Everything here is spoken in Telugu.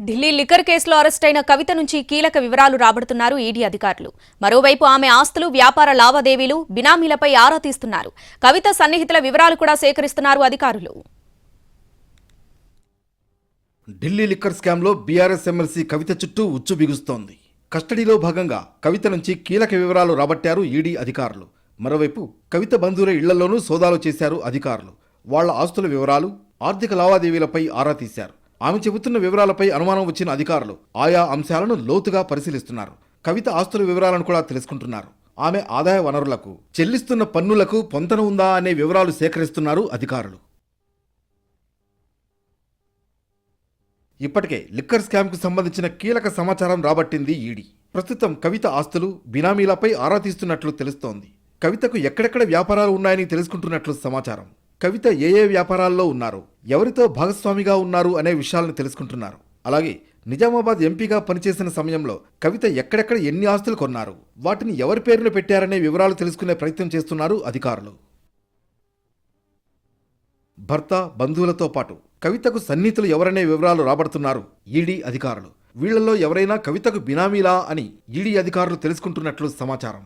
ఢిల్లీ లిక్కర్ కేసులో అరెస్టైన కవిత నుంచి కీలక వివరాలు రాబడుతున్నారు ఈడీ అధికారులు. మరోవైపు ఆమె ఆస్తులు, వ్యాపార లావాదేవీలు, బినామీలపై ఆరా తీస్తున్నారు. కవిత సన్నిహితుల వివరాలు కూడా సేకరిస్తున్నారు అధికారులు. ఢిల్లీ లిక్కర్ స్కామ్లో బీఆర్ఎస్ ఎమ్మెల్సీ కవిత చుట్టూ ఉచ్చు బిగుస్తోంది. కస్టడీలో భాగంగా కవిత నుంచి కీలక వివరాలు రాబట్టారు ఈడీ అధికారులు. మరోవైపు కవిత బంధువుల ఇళ్లలోనూ సోదాలు చేశారు అధికారులు. వాళ్ల ఆస్తుల వివరాలు, ఆర్థిక లావాదేవీలపై ఆరా తీశారు. ఆమె చెబుతున్న వివరాలపై అనుమానం వచ్చిన అధికారులు ఆయా అంశాలను లోతుగా పరిశీలిస్తున్నారు. కవిత ఆస్తుల వివరాలను కూడా తెలుసుకుంటున్నారు. ఆమె ఆదాయ వనరులకు, చెల్లిస్తున్న పన్నులకు పొంతన ఉందా అనే వివరాలు సేకరిస్తున్నారు అధికారులు. ఇప్పటికే లిక్కర్ స్కామ్కు సంబంధించిన కీలక సమాచారం రాబట్టింది ఈడీ. ప్రస్తుతం కవిత ఆస్తులు, బినామీలపై ఆరా తీస్తున్నట్లు తెలుస్తోంది. కవితకు ఎక్కడెక్కడ వ్యాపారాలు ఉన్నాయని తెలుసుకుంటున్నట్లు సమాచారం. కవిత ఏ వ్యాపారాల్లో ఉన్నారు, ఎవరితో భాగస్వామిగా ఉన్నారు అనే విషయాలను తెలుసుకుంటున్నారు. అలాగే నిజామాబాద్ ఎంపీగా పనిచేసిన సమయంలో కవిత ఎక్కడెక్కడ ఎన్ని ఆస్తులు కొన్నారు, వాటిని ఎవరి పేరున పెట్టారనే వివరాలు తెలుసుకునే ప్రయత్నం చేస్తున్నారు అధికారులు. భర్త, బంధువులతో పాటు కవితకు సన్నిహితులు ఎవరనే వివరాలు రాబడుతున్నారు ఈడీ అధికారులు. వీళ్లలో ఎవరైనా కవితకు బినామీలా అని ఈడీ అధికారులు తెలుసుకుంటున్నట్లు సమాచారం.